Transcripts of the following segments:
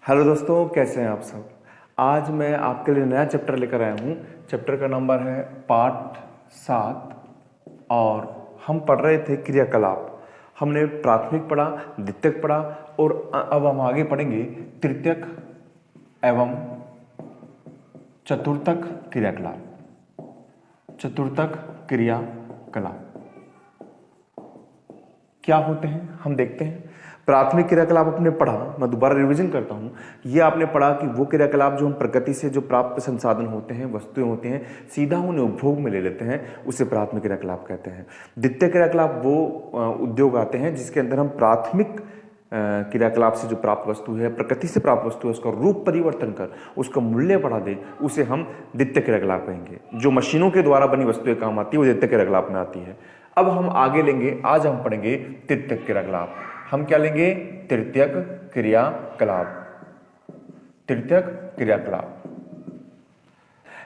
Hello दोस्तों, कैसे हैं आप सब। आज मैं आपके लिए नया चैप्टर लेकर आया हूँ। चैप्टर का नंबर है पाठ 7 और हम पढ़ रहे थे क्रियाकलाप। हमने प्राथमिक पढ़ा, द्वितीयक पढ़ा और अब हम आगे पढ़ेंगे तृतीयक एवं चतुर्थक क्रियाकलाप। चतुर्थक क्रियाकलाप क्या होते हैं हम देखते हैं। प्राथमिक क्रियाकलाप आपने पढ़ा, मैं दोबारा रिवीजन करता हूं। ये आपने पढ़ा कि वो क्रियाकलाप जो हम प्रकृति से जो प्राप्त संसाधन होते हैं, वस्तुएं होती हैं, सीधा उन्हें उपभोग में ले लेते हैं, उसे प्राथमिक क्रियाकलाप कहते हैं। द्वितीय क्रियाकलाप वो उद्योग आते हैं जिसके अंदर हम प्राथमिक क्रियाकलाप से जो प्राप्त वस्तु है, प्रकृति से प्राप्त वस्तु है, उसका रूप परिवर्तन कर उसका मूल्य बढ़ा दे, उसे हम द्वितीय क्रियाकलाप कहेंगे। जो मशीनों के द्वारा बनी वस्तुएं काम आती है वो द्वितीय क्रियाकलाप में आती है। अब हम आगे लेंगे, आज हम पढ़ेंगे तृतीयक क्रियाकलाप। हम क्या लेंगे? तृतीयक क्रियाकलाप। तृतीयक क्रियाकलाप।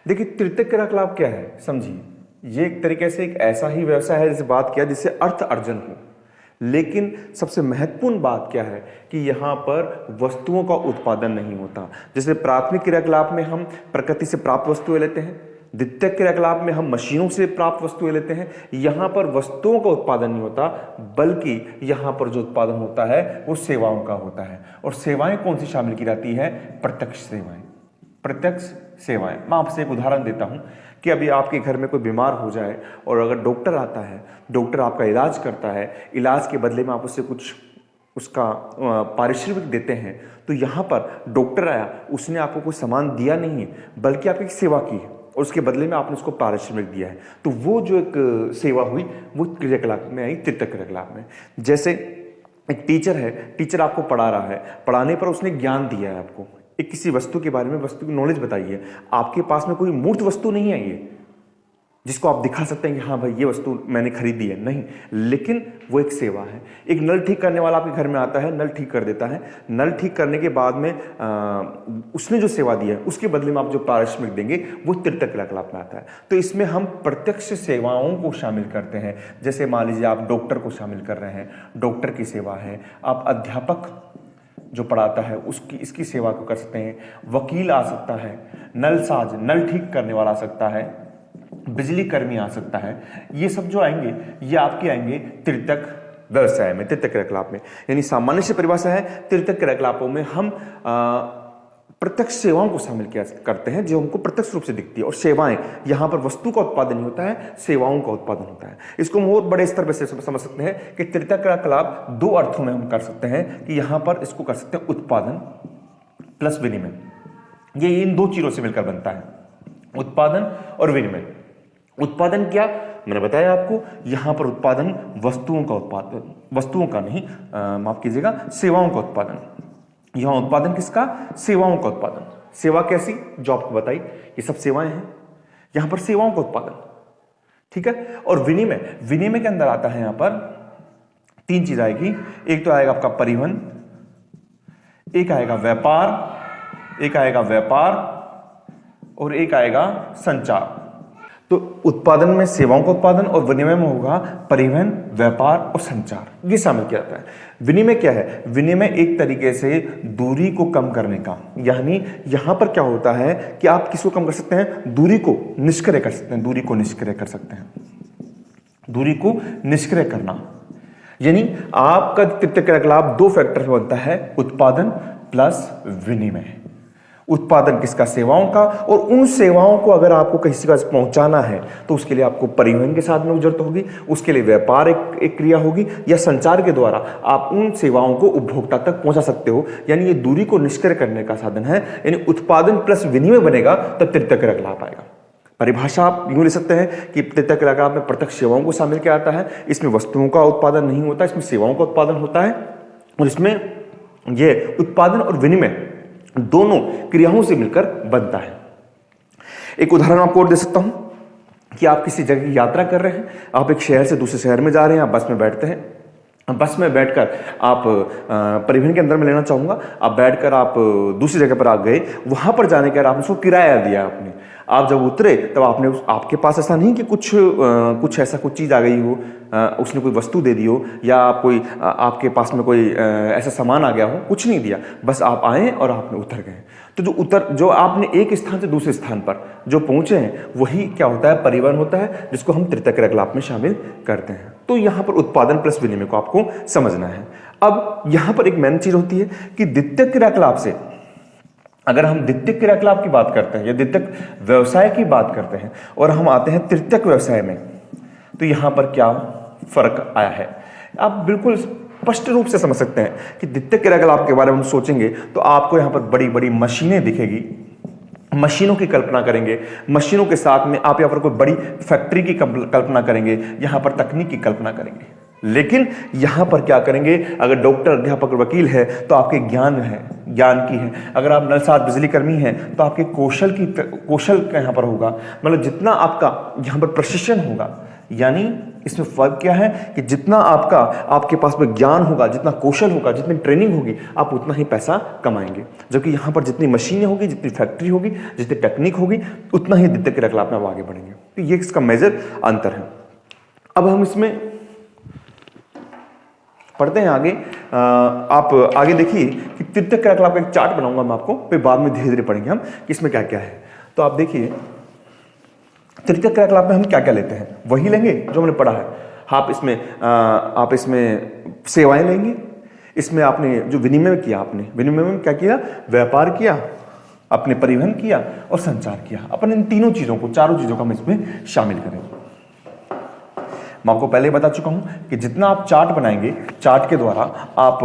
देखिए, तृतीयक क्रियाकलाप क्या है समझिए। ये एक तरीके से एक ऐसा ही व्यवसाय है जैसे बात किया जिससे अर्थ अर्जन हो, लेकिन सबसे महत्वपूर्ण बात क्या है कि यहां पर वस्तुओं का उत्पादन नहीं होता। जैसे प्राथमिक क्रियाकलाप में हम प्रकृति से प्राप्त वस्तुएं लेते हैं, द्वितीय क्रियाकलाप में हम मशीनों से प्राप्त वस्तुएं लेते हैं। यहां पर वस्तुओं का उत्पादन नहीं होता, बल्कि यहां पर जो उत्पादन होता है वो सेवाओं का होता है। और सेवाएं कौन सी शामिल की जाती है? प्रत्यक्ष सेवाएं। प्रत्यक्ष सेवाएं। मैं आपसे एक उदाहरण देता हूं कि अभी आपके घर में कोई बीमार हो जाए और अगर डॉक्टर आता है, डॉक्टर आपका इलाज करता है, इलाज के बदले में आप उससे कुछ उसका पारिश्रमिक देते हैं, तो यहां पर डॉक्टर आया, उसने आपको कोई सामान दिया नहीं है, बल्कि आपकी सेवा की है और उसके बदले में आपने उसको पारिश्रमिक दिया है। तो वो जो एक सेवा हुई वो क्रियाकलाप में आई, तृतीयक क्रियाकलाप में। जैसे एक टीचर है, टीचर आपको पढ़ा रहा है, पढ़ाने पर उसने ज्ञान दिया है आपको, एक किसी वस्तु के बारे में, वस्तु की नॉलेज बताई है। आपके पास में कोई मूर्त वस्तु नहीं आई है जिसको आप दिखा सकते हैं कि हाँ भाई ये वस्तु मैंने खरीदी है, नहीं, लेकिन वो एक सेवा है। एक नल ठीक करने वाला आपके घर में आता है, नल ठीक कर देता है। नल ठीक करने के बाद में उसने जो सेवा दी है उसके बदले में आप जो पारिश्रमिक देंगे वो तृतीयक क्रियाकलाप में आता है। तो इसमें हम प्रत्यक्ष सेवाओं को शामिल करते हैं। जैसे मान लीजिए आप डॉक्टर को शामिल कर रहे हैं, डॉक्टर की सेवा है। आप अध्यापक जो पढ़ाता है उसकी इसकी सेवा को कर सकते हैं। वकील आ सकता है, नलसाज नल ठीक करने वाला आ सकता है, बिजली कर्मी आ सकता है। ये सब जो आएंगे ये आपके आएंगे तृतीयक व्यवसाय में, तृतीयक क्रियाकलाप में। यानी सामान्य से परिभाषा है, तृतीयक क्रियाकलापों में हम प्रत्यक्ष सेवाओं को शामिल किया करते हैं जो हमको प्रत्यक्ष रूप से दिखती है। और सेवाएं, यहां पर वस्तु का उत्पादन नहीं होता है, सेवाओं का उत्पादन होता है। इसको हम और बड़े स्तर पर से समझ सकते हैं कि तृतीयक क्रियाकलाप दो अर्थों में हम कर सकते हैं कि यहां पर इसको कर सकते हैं उत्पादन प्लस विनिमय। ये इन दो चीजों से मिलकर बनता है, उत्पादन और विनिमय। उत्पादन क्या मैंने बताया आपको, यहां पर उत्पादन वस्तुओं का उत्पादन, वस्तुओं का नहीं, माफ कीजिएगा, सेवाओं का उत्पादन। यहां उत्पादन किसका? सेवाओं का उत्पादन। सेवा कैसी? जो आपको बताई, ये सब सेवाएं हैं, यहां पर सेवाओं का उत्पादन, ठीक है। और विनिमय, विनिमय के अंदर आता है यहां पर तीन चीज आएगी। एक तो आएगा आपका परिवहन, एक आएगा व्यापार, एक आएगा व्यापार और एक आएगा संचार। तो उत्पादन में सेवाओं का उत्पादन और विनिमय में होगा परिवहन, व्यापार और संचार, ये शामिल किया जाता है। विनिमय क्या है? विनिमय एक तरीके से दूरी को कम करने का, यानी यहां पर क्या होता है कि आप किसको कम कर सकते हैं? दूरी को निष्क्रिय कर सकते हैं, दूरी को निष्क्रिय कर सकते हैं, दूरी को निष्क्रिय करना। यानी आपका तृतीयक क्रियाकलाप दो फैक्टर से बनता है, उत्पादन प्लस विनिमय। उत्पादन किसका? सेवाओं का। और उन सेवाओं को अगर आपको किसी का पहुंचाना है तो उसके लिए आपको परिवहन के साधनों की जरूरत होगी, उसके लिए व्यापार एक क्रिया होगी, या संचार के द्वारा आप उन सेवाओं को उपभोक्ता तक पहुंचा सकते हो। यानी ये दूरी को निष्क्रिय करने का साधन है। यानी उत्पादन प्लस विनिमय बनेगा तब तृतीयक क्रियाकलाप आएगा। परिभाषा आप यूं ले सकते हैं कि तृतीयक क्रियाकलाप में प्रत्यक्ष सेवाओं को शामिल किया जाता है। इसमें वस्तुओं का उत्पादन नहीं होता, इसमें सेवाओं का उत्पादन होता है। और इसमें यह उत्पादन और विनिमय दोनों क्रियाओं से मिलकर बनता है। एक उदाहरण आपको और दे सकता हूं कि आप किसी जगह की यात्रा कर रहे हैं, आप एक शहर से दूसरे शहर में जा रहे हैं, आप बस में बैठते हैं, बस में बैठकर आप परिवहन के अंदर में लेना चाहूँगा, आप बैठकर आप दूसरी जगह पर आ गए, वहाँ पर जाने के बाद आपने उसको किराया दिया आपने, आप जब उतरे तब आपने आपके पास ऐसा नहीं कि कुछ ऐसा कुछ चीज़ आ गई हो, उसने कोई वस्तु दे दी हो या आपके पास में कोई ऐसा सामान आ गया हो, कुछ नहीं दिया, बस आप आए और आपने उतर गए। तो जो आपने एक स्थान से दूसरे स्थान पर जो पहुंचे हैं वही क्या होता है, परिवहन होता है, जिसको हम तृतीय क्रियाकलाप में शामिल करते हैं। तो यहाँ पर उत्पादन प्लस विनिमय को आपको समझना है। अब यहाँ पर एक मेन चीज होती है कि द्वितीय क्रियाकलाप से, अगर हम द्वितीय क्रियाकलाप की बात करते हैं या द्वितीय व्यवसाय की बात करते हैं और हम आते हैं तृतीय व्यवसाय में, तो यहाँ पर क्या फर्क आया है आप बिल्कुल स्पष्ट रूप से समझ सकते हैं कि द्वितीय क्रियाकलाप के बारे में हम सोचेंगे तो आपको यहाँ पर बड़ी बड़ी मशीनें दिखेगी, मशीनों की कल्पना करेंगे, मशीनों के साथ में आप यहाँ पर कोई बड़ी फैक्ट्री की कल्पना करेंगे, यहाँ पर तकनीक की कल्पना करेंगे। लेकिन यहाँ पर क्या करेंगे, अगर डॉक्टर, अध्यापक, वकील है तो आपके ज्ञान की है, अगर आप नलसाज बिजली कर्मी हैं तो आपके कौशल का यहाँ पर होगा, मतलब जितना आपका यहाँ पर प्रशिक्षण होगा। यानी इसमें फर्क क्या है कि जितना आपके पास में ज्ञान होगा, जितना कौशल होगा, जितनी ट्रेनिंग होगी, आप उतना ही पैसा कमाएंगे। जबकि यहाँ पर जितनी मशीनें होगी, जितनी फैक्ट्री होगी, जितनी टेक्निक होगी, उतना ही द्वितीय क्रियाकलाप में आप आगे बढ़ेंगे। तो ये इसका मेजर अंतर है। अब हम इसमें पढ़ते हैं आगे। आप आगे देखिए कि तृतीय क्रियाकलाप का एक चार्ट बनाऊंगा मैं आपको, फिर बाद में धीरे धीरे पढ़ेंगे हम कि इसमें क्या क्या है। तो आप देखिए तृतीय क्रियाकलाप में हम क्या क्या लेते हैं, वही लेंगे जो हमने पढ़ा है। आप इसमें सेवाएं लेंगे, इसमें आपने जो विनिमय किया, आपने विनिमय में क्या किया, व्यापार किया, अपने परिवहन किया और संचार किया। अपन इन तीनों चीजों को, चारों चीजों को हम इसमें शामिल करेंगे। मैं आपको पहले ही बता चुका हूं कि जितना आप चार्ट बनाएंगे, चार्ट के द्वारा आप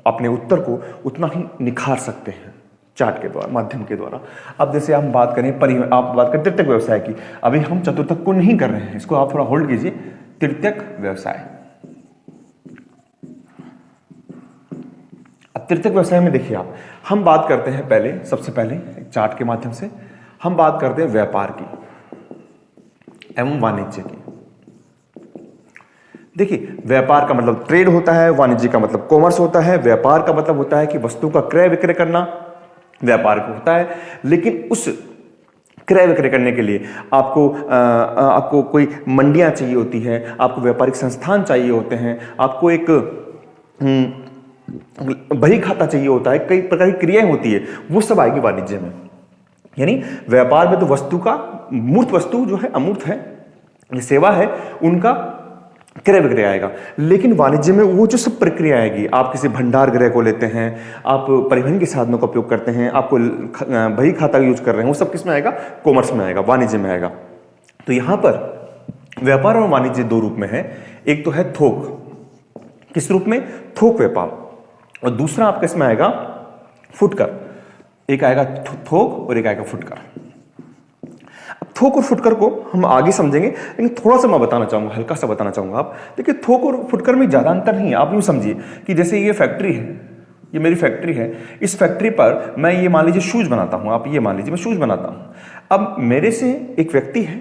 अपने उत्तर को उतना ही निखार सकते हैं, चार्ट के द्वारा, माध्यम के द्वारा। अब जैसे हम बात करें आप बात करें तृतीयक व्यवसाय की, अभी हम चतुर्थक को नहीं कर रहे हैं, इसको आप थोड़ा होल्ड कीजिए। तृतीयक व्यवसाय, अब तृतीयक व्यवसाय में देखिए आप, हम बात करते हैं पहले, सबसे पहले चार्ट के माध्यम से हम बात करते हैं व्यापार की एवं वाणिज्य की। देखिए व्यापार का मतलब ट्रेड होता है, वाणिज्य का मतलब कॉमर्स होता है। व्यापार का मतलब होता है कि वस्तु का क्रय विक्रय करना, व्यापार को होता है। लेकिन उस क्रय विक्रय करने के लिए आपको कोई मंडियां चाहिए होती है, आपको व्यापारिक संस्थान चाहिए होते हैं, आपको एक बही खाता चाहिए होता है, कई प्रकार की क्रियाएं होती है, वो सब आएगी वाणिज्य में। यानी व्यापार में तो वस्तु का मूर्त वस्तु जो है, अमूर्त है, ये सेवा है, उनका क्रय विक्रय आएगा। लेकिन वाणिज्य में वो जो सब प्रक्रिया आएगी, आप किसी भंडार गृह को लेते हैं, आप परिवहन के साधनों का उपयोग करते हैं, आपको बही खाता यूज कर रहे हैं, वो सब किस में आएगा, कॉमर्स में आएगा, वाणिज्य में आएगा। तो यहां पर व्यापार और वाणिज्य दो रूप में है। एक तो है थोक, किस रूप में, थोक व्यापार, और दूसरा आपका इसमें आएगा फुटकर। एक आएगा थोक और एक आएगा फुटकर। थोक और फुटकर को हम आगे समझेंगे, लेकिन थोड़ा सा मैं बताना चाहूंगा, हल्का सा बताना चाहूंगा। आप देखिए थोक और फुटकर में ज्यादा अंतर नहीं है। आप यूं समझिए कि जैसे ये फैक्ट्री है, ये मेरी फैक्ट्री है, इस फैक्ट्री पर मैं ये मान लीजिए शूज बनाता हूं, आप ये मान लीजिए मैं शूज बनाता हूं। अब मेरे से एक व्यक्ति है,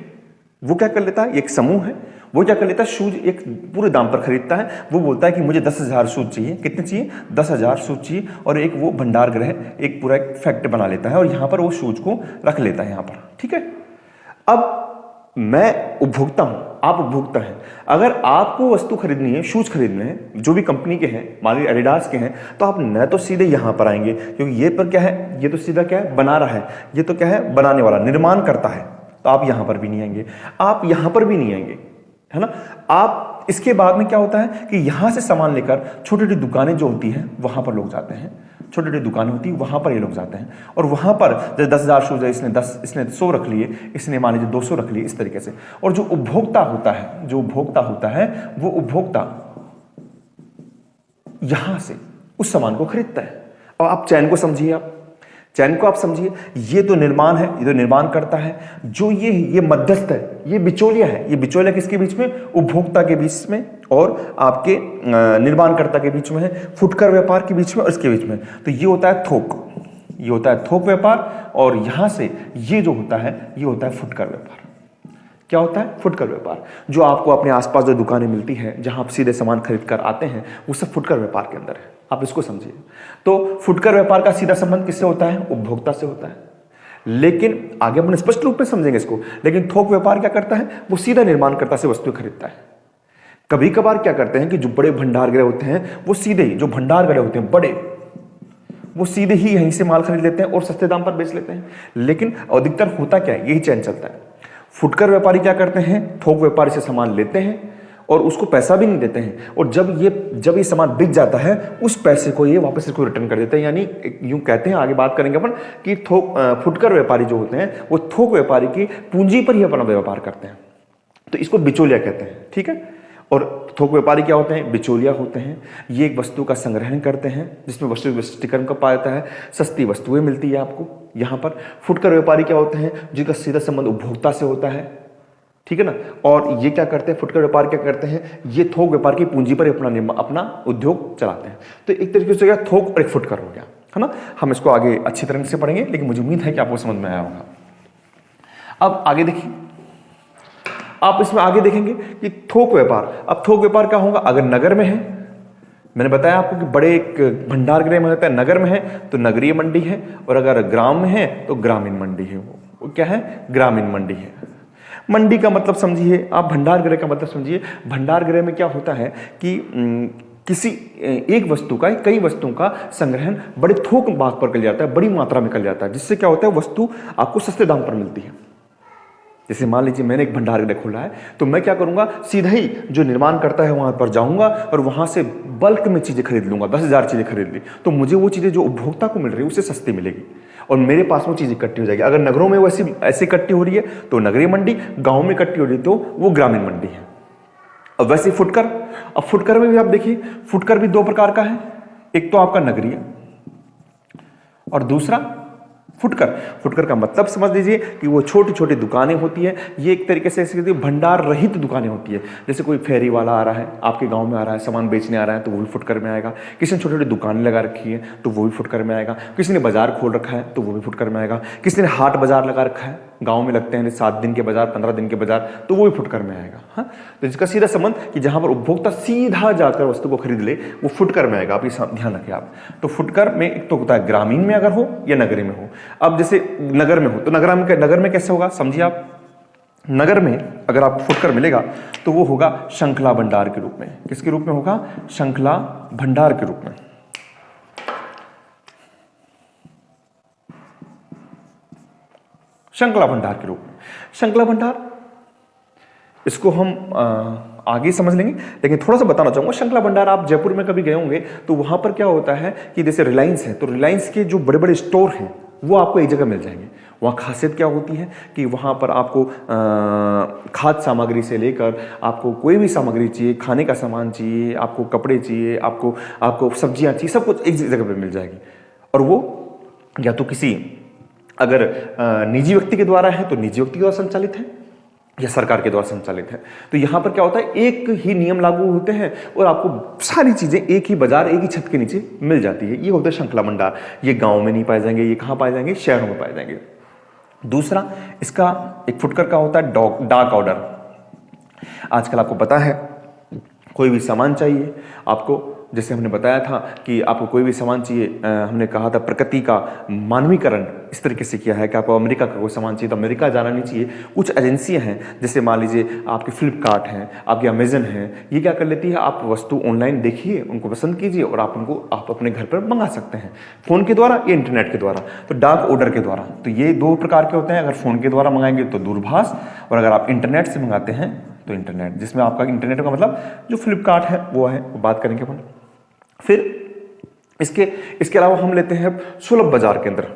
वो क्या कर लेता है, एक समूह है, वो क्या कर लेता है, शूज एक पूरे दाम पर खरीदता है। वो बोलता है कि मुझे 10,000 शूज चाहिए। कितने चाहिए, 10,000 शूज चाहिए। और एक वो भंडार गृह एक पूरा एक फैक्ट्री बना लेता है और यहां पर वो शूज को रख लेता है यहां पर, ठीक है। अब मैं उपभोक्ता हूं, आप उपभोक्ता हैं। अगर आपको वस्तु खरीदनी है, शूज खरीदने हैं, जो भी कंपनी के हैं, मान लीजिए एडिडास के हैं, तो आप न तो सीधे यहां पर आएंगे, क्योंकि ये पर क्या है, ये तो सीधा क्या है, बना रहा है, ये तो क्या है, बनाने वाला, निर्माण करता है। तो आप यहां पर भी नहीं आएंगे, आप यहां पर भी नहीं आएंगे, है ना। आप इसके बाद में क्या होता है कि यहां से सामान लेकर छोटी छोटी दुकानें जो होती हैं वहां पर लोग जाते हैं, छोटी छोटी दुकानें होती है वहां पर ये लोग जाते हैं। और वहां पर जैसे 10,000 शूज है, इसने 100 रख लिए, इसने मान लीजिए 200 रख लिए, इस तरीके से। और जो उपभोक्ता होता है, वो उपभोक्ता यहां से उस सामान को खरीदता है। और आप चैन को समझिए, आप चैन को आप समझिए, ये तो निर्माण है, ये तो निर्माण करता है। जो ये मध्यस्थ है, ये बिचौलिया है। ये बिचौलिया किसके बीच में, उपभोक्ता के बीच में और आपके निर्माणकर्ता के बीच में है, फुटकर व्यापार के बीच में और इसके बीच में। तो ये होता है थोक, ये होता है थोक व्यापार। और यहां से ये जो होता है, ये होता है फुटकर व्यापार। क्या होता है? फुटकर व्यापार। जो आपको अपने आसपास जो दुकानें मिलती हैं, जहां आप सीधे सामान खरीद कर आते हैं, वो सब फुटकर व्यापार के अंदर है। आप इसको समझिए। तो फुटकर व्यापार का सीधा संबंध किससे होता है? उपभोक्ता से होता है। लेकिन आगे अपन स्पष्ट रूप में समझेंगे इसको। लेकिन थोक व्यापार क्या करता है? वो सीधा निर्माणकर्ता से वस्तुएं खरीदता है। कभी कभार क्या करते हैं कि जो बड़े भंडार गृह होते हैं, वो सीधे ही, जो भंडार गृह होते हैं बड़े, वो सीधे ही यहीं से माल खरीद लेते हैं और सस्ते दाम पर बेच लेते हैं। लेकिन अधिकतर होता क्या है? यही चैन चलता है। फुटकर व्यापारी क्या करते हैं? थोक व्यापारी से सामान लेते हैं और उसको पैसा भी नहीं देते हैं, और जब ये सामान बिक जाता है, उस पैसे को ये वापस इसको रिटर्न कर देते हैं। यानी यूं कहते हैं, आगे बात करेंगे अपन, कि फुटकर व्यापारी जो होते हैं, वो थोक व्यापारी की पूंजी पर ही अपना व्यापार करते हैं। तो इसको बिचौलिया कहते हैं, ठीक है। और थोक व्यापारी क्या होते हैं? बिचौलिया होते हैं। ये एक वस्तु का संग्रहण करते हैं जिसमें वस्तु विशिष्टीकरण का पाया जाता है, सस्ती वस्तुएं मिलती है आपको यहाँ पर। फुटकर व्यापारी क्या होते हैं? जिनका सीधा संबंध उपभोक्ता से होता है, ठीक है ना। और ये क्या करते हैं? फुटकर व्यापार क्या करते हैं? ये थोक व्यापार की पूंजी पर अपना उद्योग चलाते हैं। तो एक तरीके से थोक और एक फुटकर हो गया, है ना। हम इसको आगे अच्छी तरह से पढ़ेंगे, लेकिन मुझे उम्मीद है कि आपको समझ में आया होगा। अब आगे देखिए, आप इसमें आगे देखेंगे कि थोक व्यापार। अब थोक व्यापार क्या होगा? अगर नगर में है, मैंने बताया आपको कि बड़े एक भंडार गृह में होता है, नगर में है तो नगरीय मंडी है, और अगर ग्राम में है तो ग्रामीण मंडी है। वो क्या है? ग्रामीण मंडी है। मंडी का मतलब समझिए आप, भंडार गृह का मतलब समझिए। भंडार गृह में क्या होता है कि किसी एक वस्तु का, कई वस्तुओं का संग्रहण बड़े थोक भाग पर कर जाता है, बड़ी मात्रा में कर जाता है, जिससे क्या होता है? वस्तु आपको सस्ते दाम पर मिलती है। जैसे मान लीजिए मैंने एक भंडार गृह खोला है, तो मैं क्या करूंगा? सीधा ही जो निर्माण करता है वहां पर जाऊंगा और वहां से बल्क में चीजें खरीद लूंगा। 10,000 चीजें खरीद ली, तो मुझे वो चीजें जो उपभोक्ता को मिल रही है उससे सस्ती मिलेगी, और मेरे पास वो चीज इकट्ठी हो जाएगी। अगर नगरों में वैसी ऐसे इकट्ठी हो रही है तो नगरीय मंडी, गांव में इकट्ठी हो रही है तो वो ग्रामीण मंडी है। अब वैसे फुटकर, अब फुटकर में भी आप देखिए, फुटकर भी दो प्रकार का है। एक तो आपका नगरीय और दूसरा फुटकर। फुटकर का मतलब समझ लीजिए कि वो छोटी छोटी दुकानें होती है। ये एक तरीके से भंडार रहित दुकानें होती है। जैसे कोई फेरी वाला आ रहा है, आपके गांव में आ रहा है, सामान बेचने आ रहा है, तो वो भी फुटकर में आएगा। किसी ने छोटी छोटी दुकानें लगा रखी है तो वो भी फुटकर में आएगा। किसी ने बाजार खोल रखा है तो वो भी फुटकर में आएगा। किसी ने हाट बाजार लगा रखा है, गाँव में लगते हैं 7 दिन के बाजार, 15 दिन के बाजार, तो वो भी फुटकर में आएगा। हाँ, तो इसका सीधा संबंध कि जहां पर उपभोक्ता सीधा जाकर वस्तु को खरीद ले, वो फुटकर में आएगा। आप ये ध्यान रखें आप। तो फुटकर में एक तो होता है ग्रामीण में अगर हो या नगरी में हो। अब जैसे नगर में हो तो नगर में कैसे होगा? समझिए आप, नगर में अगर आपको फुटकर मिलेगा तो वो होगा श्रृंखला भंडार के रूप में। किसके रूप में होगा? श्रृंखला भंडार के रूप में। श्रृंखला भंडार के रूप में। श्रृंखला भंडार, इसको हम आगे समझ लेंगे, लेकिन थोड़ा सा बताना चाहूंगा। श्रृंखला भंडार, आप जयपुर में कभी गए होंगे तो वहां पर क्या होता है कि जैसे रिलायंस है, तो रिलायंस के जो बड़े बड़े स्टोर हैं वो आपको एक जगह मिल जाएंगे। वहाँ खासियत क्या होती है कि वहाँ पर आपको खाद्य सामग्री से लेकर आपको कोई भी सामग्री चाहिए, खाने का सामान चाहिए, आपको कपड़े चाहिए, आपको सब्जियाँ चाहिए, सब कुछ एक जगह पर मिल जाएगी। और वो या तो किसी अगर निजी व्यक्ति के द्वारा है तो निजी व्यक्ति के द्वारा संचालित है, या सरकार के द्वारा संचालित है। तो यहाँ पर क्या होता है? एक ही नियम लागू होते हैं और आपको सारी चीजें एक ही बाजार, एक ही छत के नीचे मिल जाती है। ये होता है श्रृंखला भंडार। ये गांव में नहीं पाए जाएंगे, ये कहाँ पाए जाएंगे? शहरों में पाए जाएंगे। दूसरा इसका एक फुटकर का होता है डाक ऑर्डर। आजकल आपको पता है कोई भी सामान चाहिए आपको, जैसे हमने बताया था कि आपको कोई भी सामान चाहिए, हमने कहा था प्रकृति का मानवीकरण इस तरीके से किया है कि आपको अमेरिका का कोई सामान चाहिए तो अमेरिका जाना नहीं चाहिए। कुछ एजेंसियां हैं, जैसे मान लीजिए आपकी फ्लिपकार्ट है, आपकी अमेजन है, ये क्या कर लेती है? आप वस्तु ऑनलाइन देखिए, उनको पसंद कीजिए और आप अपने घर पर मंगा सकते हैं, फोन के द्वारा या इंटरनेट के द्वारा, तो डाक ऑर्डर के द्वारा। तो ये दो प्रकार के होते हैं। अगर फोन के द्वारा मंगाएंगे तो दूरभाष, और अगर आप इंटरनेट से मंगाते हैं तो इंटरनेट, जिसमें आपका इंटरनेट का मतलब जो फ्लिपकार्ट है वो है, वो बात करेंगे अपन। फिर इसके अलावा हम लेते हैं सुलभ बाजार केंद्र।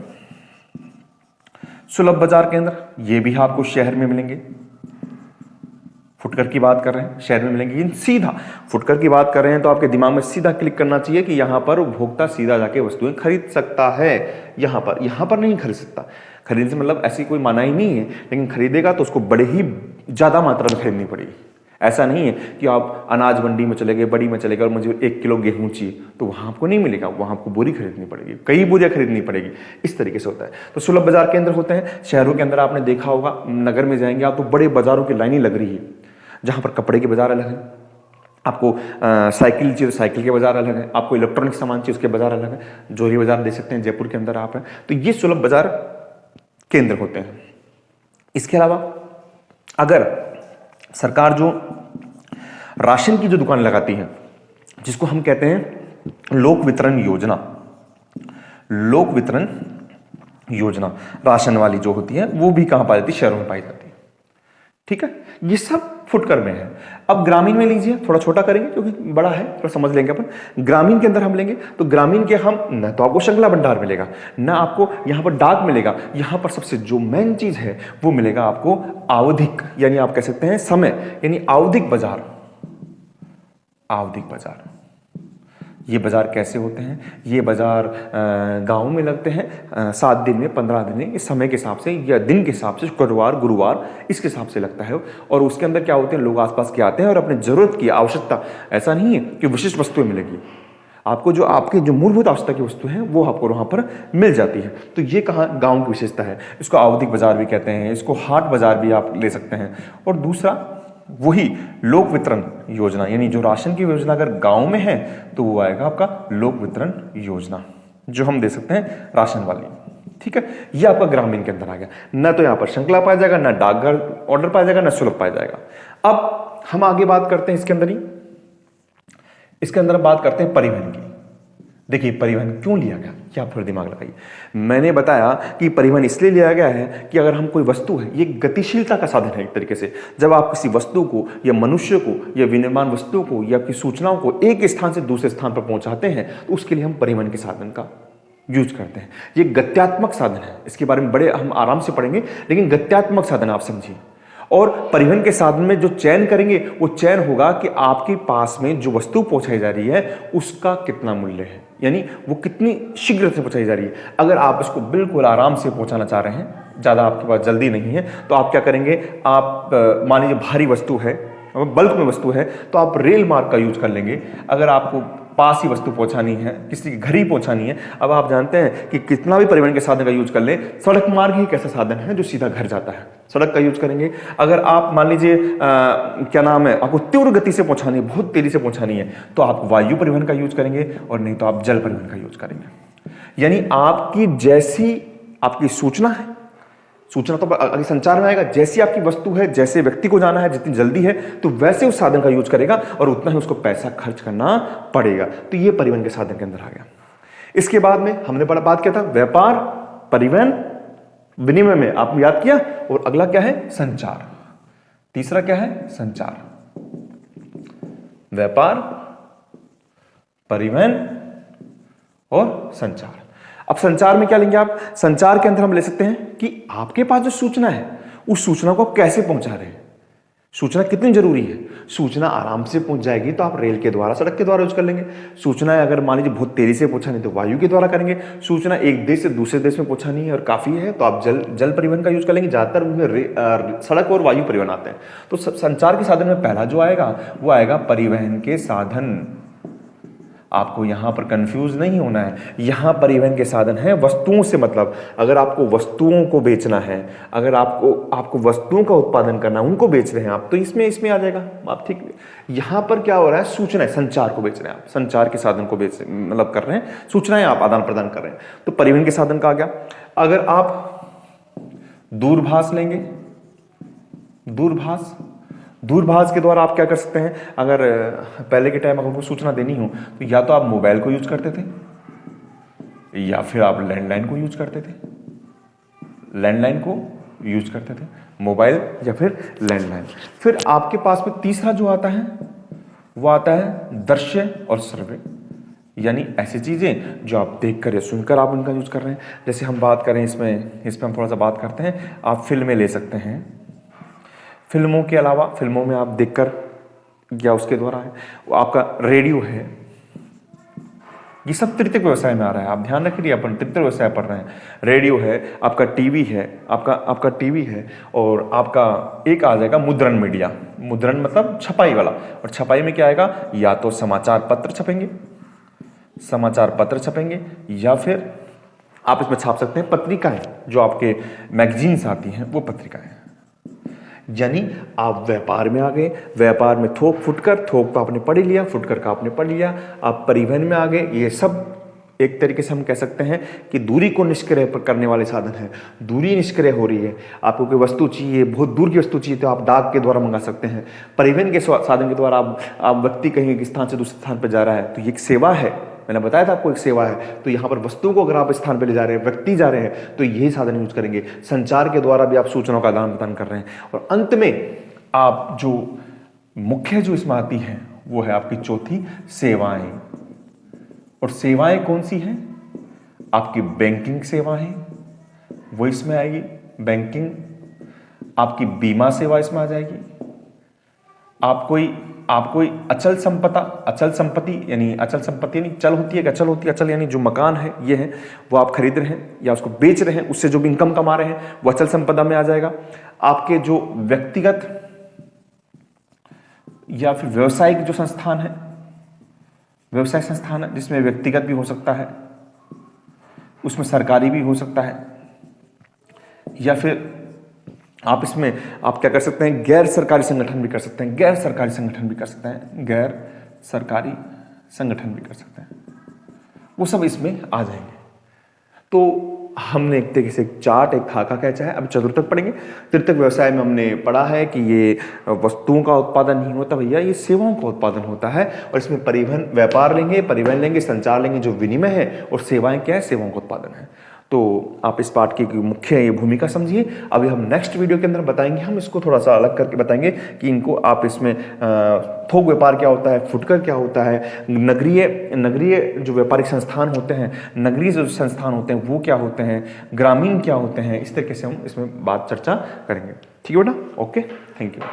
सुलभ बाजार केंद्र ये भी आपको शहर में मिलेंगे। फुटकर की बात कर रहे हैं, शहर में मिलेंगे। इन सीधा फुटकर की बात कर रहे हैं तो आपके दिमाग में सीधा क्लिक करना चाहिए कि यहां पर उपभोक्ता सीधा जाके वस्तुएं खरीद सकता है। यहां पर नहीं खरीद सकता। खरीदने से मतलब ऐसी कोई मनाही नहीं है, लेकिन खरीदेगा तो उसको बड़े ही ज्यादा मात्रा में खरीदनी पड़ेगी। ऐसा नहीं है कि आप अनाज मंडी में चले गए, बड़ी में चले गए और मुझे 1 किलो गेहूं चाहिए, तो वहां आपको नहीं मिलेगा, वहां आपको बोरी खरीदनी पड़ेगी, कई बोरियां खरीदनी पड़ेगी। इस तरीके से होता है। तो सुलभ बाजार केंद्र होते हैं शहरों के अंदर। आपने देखा होगा, नगर में जाएंगे आप तो बड़े बाजारों की लाइनें लग रही है, जहां पर कपड़े के बाजार अलग है, आपको साइकिल चाहिए तो साइकिल के बाजार अलग है, आपको इलेक्ट्रॉनिक सामान चाहिए उसके बाजार अलग है। जोरी बाजार देख सकते हैं, जयपुर के अंदर आप हैं। तो ये सुलभ बाजार केंद्र होते हैं। इसके अलावा अगर सरकार जो राशन की जो दुकान लगाती है, जिसको हम कहते हैं लोक वितरण योजना, लोक वितरण योजना राशन वाली जो होती है, वो भी कहां पाई जाती है? शहरों में पाई जाती है। ठीक है, ये सब फुटकर में है। अब ग्रामीण में लीजिए, थोड़ा छोटा करेंगे क्योंकि बड़ा है, थोड़ा समझ लेंगे अपन। ग्रामीण के अंदर हम लेंगे तो ग्रामीण के हम न तो आपको श्रृंखला भंडार मिलेगा, ना आपको यहां पर डाक मिलेगा। यहां पर सबसे जो मेन चीज है वो मिलेगा आपको आवधिक, यानी आप कह सकते हैं समय, यानी आवधिक बाजार। आवधिक बाजार, ये बाजार कैसे होते हैं? ये बाजार गांव में लगते हैं 7 दिन में, 15 दिन में, इस समय के हिसाब से या दिन के हिसाब से, शुक्रवार गुरुवार इसके हिसाब से लगता है। और उसके अंदर क्या होते हैं, लोग आसपास के आते हैं और अपने जरूरत की आवश्यकता, ऐसा नहीं है कि विशिष्ट वस्तुएं मिलेगी आपको, जो आपके जो मूलभूत आवश्यकता की वस्तु है वो आपको वहां पर मिल जाती है। तो ये कहाँ गाँव की विशेषता है। इसको आवधिक बाजार भी कहते हैं, इसको हाट बाजार भी आप ले सकते हैं। और दूसरा वही लोक वितरण योजना, यानी जो राशन की योजना अगर गांव में है तो वो आएगा आपका लोक वितरण योजना, जो हम दे सकते हैं राशन वाली। ठीक है, ये आपका ग्रामीण के अंदर आ गया। ना तो यहां पर श्रृंखला पाया जाएगा, ना डाकघर ऑर्डर पाया जाएगा, ना सुलभ पाया जाएगा। अब हम आगे बात करते हैं इसके अंदर ही, इसके अंदर बात करते हैं परिवहन की। देखिए परिवहन क्यों लिया गया, क्या आप थोड़ा दिमाग लगाइए। मैंने बताया कि परिवहन इसलिए लिया गया है कि अगर हम कोई वस्तु है, ये गतिशीलता का साधन है एक तरीके से। जब आप किसी वस्तु को या मनुष्य को या विनिर्माण वस्तुओं को या आपकी सूचनाओं को एक स्थान से दूसरे स्थान पर पहुंचाते हैं, तो उसके लिए हम परिवहन के साधन का यूज करते हैं। ये गत्यात्मक साधन है, इसके बारे में बड़े हम आराम से पढ़ेंगे, लेकिन गत्यात्मक साधन आप समझिए। और परिवहन के साधन में जो चयन करेंगे वो चयन होगा कि आपके पास में जो वस्तु पहुंचाई जा रही है उसका कितना मूल्य है, यानी वो कितनी शीघ्र से पहुंचाई जा रही है। अगर आप इसको बिल्कुल आराम से पहुंचाना चाह रहे हैं, ज़्यादा आपके पास जल्दी नहीं है, तो आप क्या करेंगे, आप मान लीजिए भारी वस्तु है, बल्क में वस्तु है, तो आप रेल मार्ग का यूज कर लेंगे। अगर आपको पास ही वस्तु पहुंचानी है, किसी के घर ही पहुंचानी है, अब आप जानते हैं कि कितना भी परिवहन के साधन का यूज कर ले, सड़क मार्ग ही एक ऐसा साधन है जो सीधा घर जाता है, सड़क का यूज करेंगे। अगर आप मान लीजिए क्या नाम है, आपको तीव्र गति से पहुंचानी है, बहुत तेजी से पहुंचानी है, तो आप वायु परिवहन का यूज करेंगे, और नहीं तो आप जल परिवहन का यूज करेंगे। यानी आपकी जैसी आपकी सूचना है, सूचना तो अगर संचार में आएगा, जैसी आपकी वस्तु है, जैसे व्यक्ति को जाना है, जितनी जल्दी है, तो वैसे उस साधन का यूज करेगा और उतना ही उसको पैसा खर्च करना पड़ेगा। तो ये परिवहन के साधन के अंदर आ गया। इसके बाद में हमने बड़ा बात किया था व्यापार, परिवहन, विनिमय में आप याद किया, और अगला क्या है, संचार। तीसरा क्या है, संचार। व्यापार, परिवहन और संचार। अब संचार में क्या लेंगे आप, संचार के अंदर हम ले सकते हैं कि आपके पास जो सूचना है उस सूचना को कैसे पहुंचा रहे हैं, सूचना कितनी जरूरी है। सूचना आराम से पहुंच जाएगी तो आप रेल के द्वारा, सड़क के द्वारा यूज कर लेंगे। सूचना अगर मान लीजिए बहुत तेजी से पहुंचानी तो वायु के द्वारा करेंगे। सूचना एक देश से दूसरे देश में पहुंचानी है और काफी है तो आप जल परिवहन का यूज कर लेंगे। ज्यादातर उनमें सड़क और वायु परिवहन आते हैं। तो संचार के साधन में पहला जो आएगा वो आएगा परिवहन के साधन। आपको यहां पर कंफ्यूज नहीं होना है, यहां परिवहन के साधन है वस्तुओं से मतलब। अगर आपको वस्तुओं को बेचना है, अगर आपको वस्तुओं का उत्पादन करना है, उनको बेच रहे हैं आप, तो इसमें आ जाएगा आप। ठीक, यहां पर क्या हो रहा है, सूचना, संचार को बेच रहे हैं आप, संचार के साधन को बेच मतलब कर रहे हैं, सूचनाएं आप आदान प्रदान कर रहे हैं, तो परिवहन के साधन का आ गया। अगर आप दूरभाष लेंगे, दूरभाष के द्वारा आप क्या कर सकते हैं, अगर पहले के टाइम अगर सूचना देनी हो तो या तो आप मोबाइल को यूज करते थे या फिर आप लैंडलाइन को यूज करते थे। लैंडलाइन को यूज करते थे, मोबाइल या फिर लैंडलाइन। फिर आपके पास में तीसरा जो आता है वो आता है दृश्य और श्रव्य, यानी ऐसी चीजें जो आप देखकर या सुनकर आप उनका यूज कर रहे हैं। जैसे हम बात करें इसमें हम थोड़ा सा बात करते हैं, आप फिल्में ले सकते हैं। फिल्मों के अलावा, फिल्मों में आप देखकर या उसके द्वारा है, वो आपका रेडियो है, ये सब तृतीयक व्यवसाय में आ रहा है। आप ध्यान रखिए, अपन तृतीयक व्यवसाय पढ़ रहे हैं। रेडियो है, आपका टीवी है, आपका टीवी है, और आपका एक आ जाएगा मुद्रण मीडिया। मुद्रण मतलब छपाई वाला, और छपाई में क्या आएगा, या तो समाचार पत्र छपेंगे, या फिर आप इसमें छाप सकते हैं पत्रिकाएं, जो आपके मैगजीन्स आती हैं वो पत्रिकाएं। यानी आप व्यापार में आ गए, व्यापार में थोक फुटकर, थोक तो आपने पढ़ ही लिया, फुटकर का आपने पढ़ लिया। आप परिवहन में आ गए, ये सब एक तरीके से हम कह सकते हैं कि दूरी को निष्क्रिय करने वाले साधन हैं। दूरी निष्क्रिय हो रही है, आपको कोई वस्तु चाहिए, बहुत दूर की वस्तु चाहिए, तो आप डाक के द्वारा मंगा सकते हैं। परिवहन के साधन के द्वारा आप व्यक्ति कहीं एक स्थान से दूसरे स्थान पर जा रहा है, तो ये एक सेवा है। मैंने बताया था आपको एक सेवा है। तो यहाँ पर वस्तुओं को अगर आप स्थान पर ले जा रहे हैं, व्यक्ति जा रहे हैं, तो यही साधन यूज करेंगे। संचार के द्वारा भी आप सूचनाओं का आदान प्रदान कर रहे हैं। और अंत में आप जो मुख्य जो इसमें आती है वो है आपकी चौथी सेवाएं। और सेवाएं कौन सी हैं? आपकी बैंकिंग सेवाएं वो इसमें आएगी, बैंकिंग। आपकी बीमा सेवा इसमें आ जाएगी। आप कोई अचल संपत्ति यानी चल होती है, अचल यानी जो मकान है ये है, वो आप खरीद रहे हैं या उसको बेच रहे हैं, उससे जो भी इनकम कमा रहे हैं वो अचल संपदा में आ जाएगा। आपके जो व्यक्तिगत या फिर व्यवसायिक जो संस्थान है, व्यवसाय संस्थान है, जिसमें व्यक्तिगत भी हो सकता है, उसमें सरकारी भी हो सकता है, या फिर आप इसमें आप क्या कर सकते हैं, गैर सरकारी संगठन भी कर सकते हैं, गैर सरकारी संगठन भी कर सकते हैं, वो सब इसमें आ जाएंगे। तो हमने एक तरीके से एक चार्ट, एक खाका कह चाहे, अब चतुर्थक पढ़ेंगे। तृतीयक व्यवसाय में हमने पढ़ा है कि ये वस्तुओं का उत्पादन नहीं होता भैया, ये सेवाओं का उत्पादन होता है। और इसमें परिवहन लेंगे, संचार लेंगे, जो विनिमय है, और सेवाएं क्या है, सेवाओं का उत्पादन है। तो आप इस पाठ की मुख्य ये भूमिका समझिए। अभी हम नेक्स्ट वीडियो के अंदर बताएंगे, हम इसको थोड़ा सा अलग करके बताएंगे कि इनको आप इसमें थोक व्यापार क्या होता है, फुटकर क्या होता है, नगरीय जो व्यापारिक संस्थान होते हैं, नगरीय जो संस्थान होते हैं वो क्या होते हैं, ग्रामीण क्या होते हैं, इस तरीके से हम इसमें बात चर्चा करेंगे। ठीक है बेटा, ओके, थैंक यू।